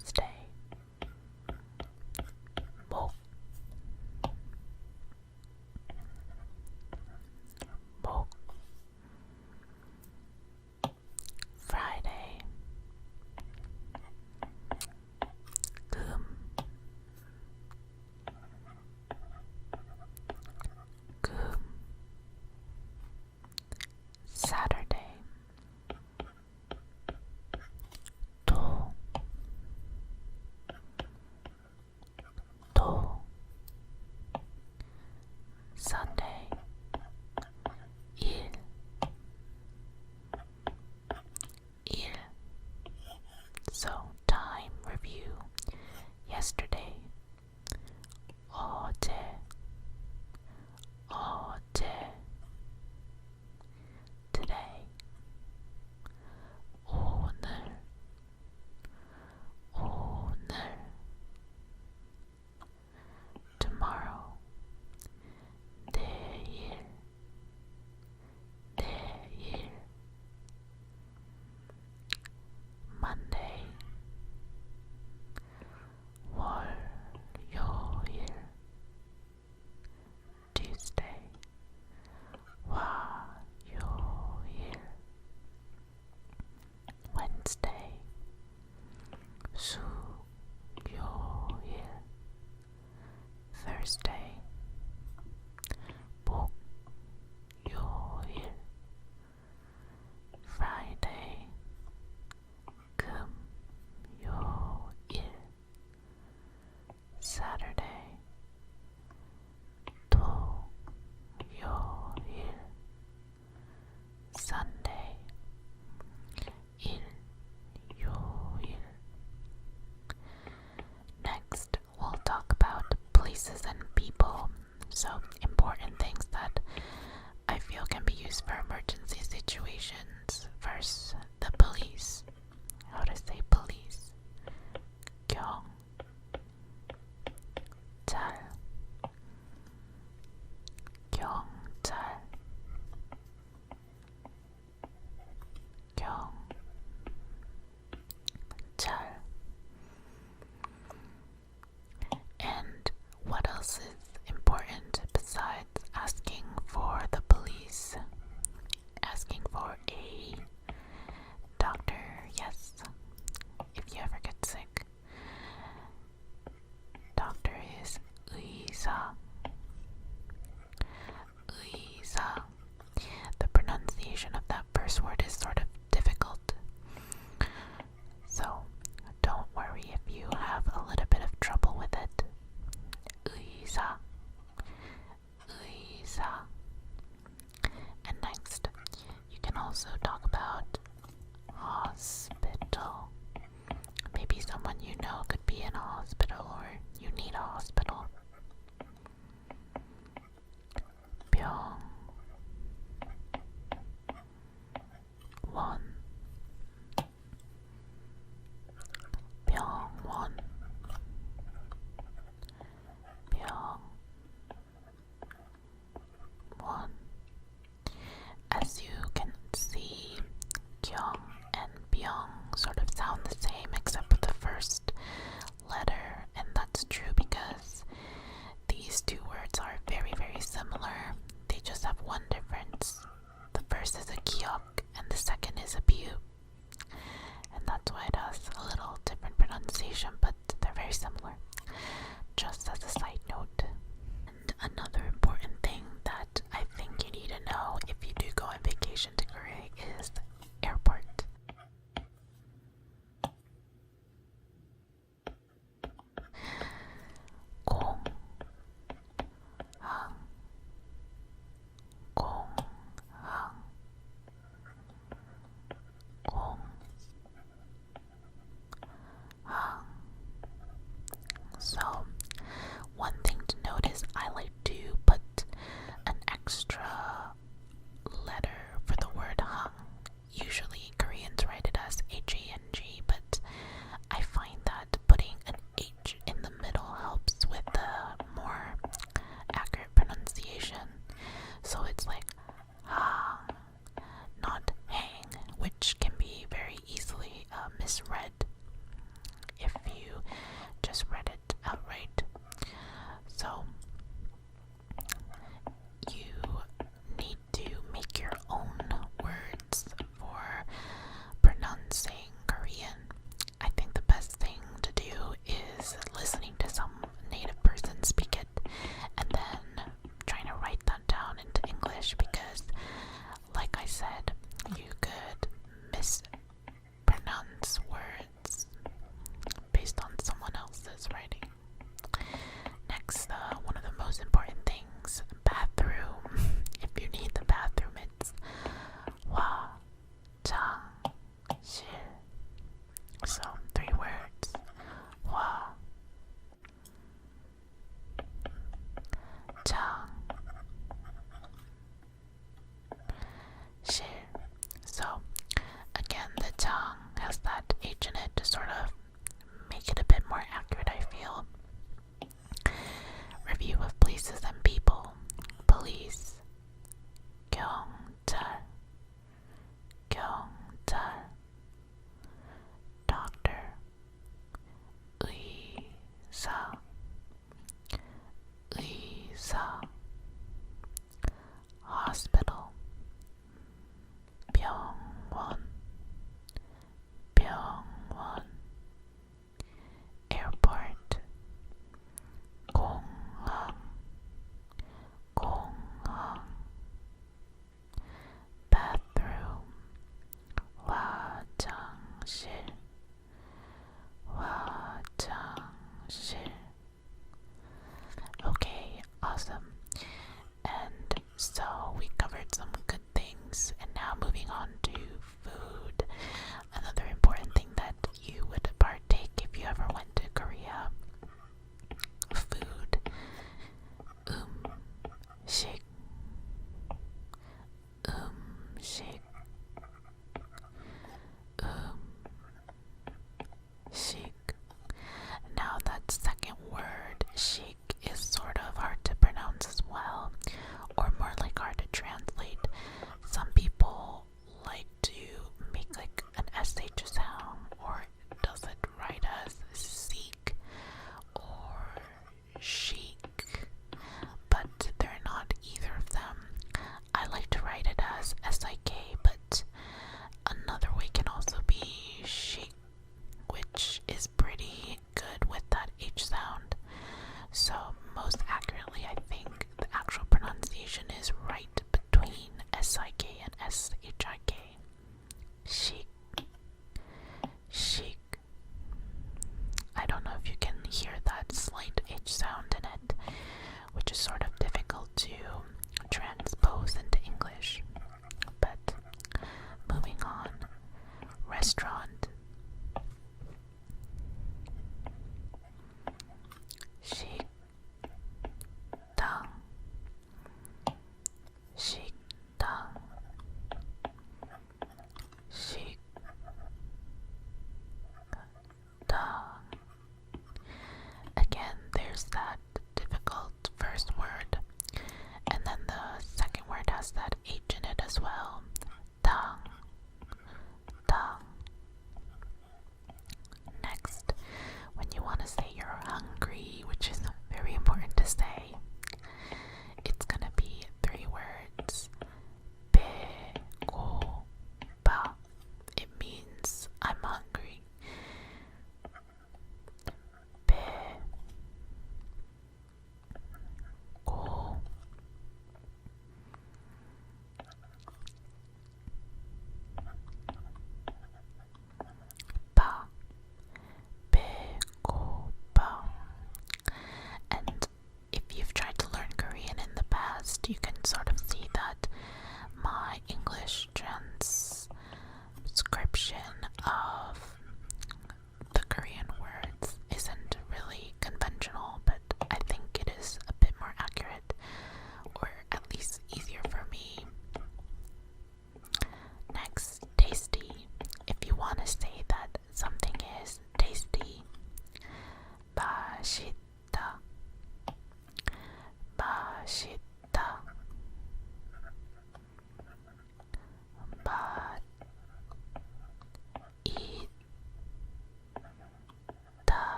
Tuesday, 목, 목, Friday, 금, 금, Saturday, 도, 도, Sunday, 일, 일. So, time review. Yesterday, 어제, 어제. Today, 오늘, 오늘. Tomorrow, 내일, 내일. Monday, 월요일. Tuesday, 화요일. Wednesday, 수요일. Thursday, 목요일. Friday, 금요일. Saturday, 토요일. Sunday, 일요일. Next, we'll talk about places and people. So, important things that I feel can be used for emergency situations. First, the police. How to say police? 경찰, 경찰, 경찰. And what else is important besides asking for the police? Asking for a doctor, yes. If you ever get sick, doctor is 의사. 의사. The pronunciation of that first word is sort of difficult. So don't worry if you have a little bit of trouble with it. 의사. 의사. And next, you can also talk about hospital. Maybe someone you know could be in a hospital or you need a hospital. 병원, 병원, 병원. As you can see, kyung and byung sort of sound the same except with the first letter, and that's true because these two words are very, very similar. They just have one difference. The first is a kyok and the second is a byu. And that's why it has a little different pronunciation, but they're very similar. Just as a side note. And another important thing that I think you need to know if you do go on vacation to Korea is airport. 공항, 공항, 공항. So, one thing to note is I like to put an extra letter for the word hang. Usually Koreans write it as H-A-N-G, but I find that putting an H in the middle helps with the more accurate pronunciation. So it's like hang, not hang, which can be very easily misread if just read it outright. So you need to make your own words for pronouncing Korean. I think the best thing to do is listening to some native person speak it and then trying to write that down into English, because like I said, you could mispronounce words based on someone else's writing.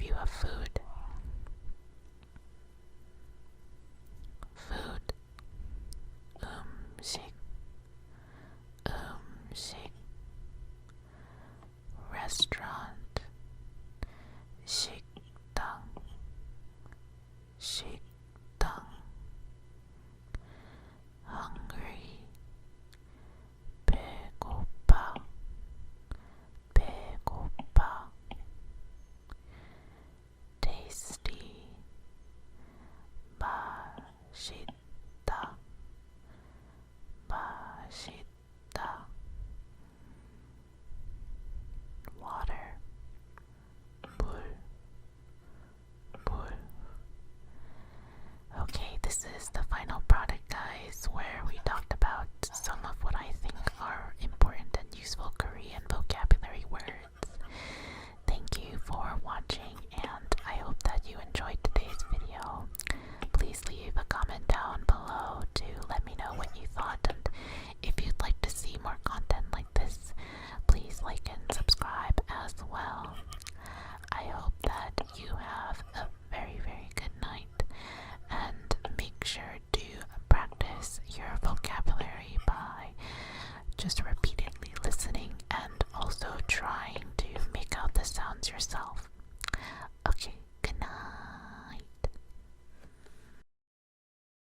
you have food. Food. 음식. 음식. Restaurant. 식당. 식당. Hungry. 배고파. 배고파. Tasty. 맛있다. 맛있다. Water. 물. 물. Okay, this is the final product, guys, where we talked about some of what I think are important and useful Korean vocabulary words. Thank you for watching, and I hope that you enjoyed today's video. Please leave a comment down below to let me know what you thought, and if you'd like to see more content like this, please like and subscribe as well. I hope that you have a very, very good night, and make sure to practice your vocabulary by just repeatedly listening and also trying to make out the sounds yourself.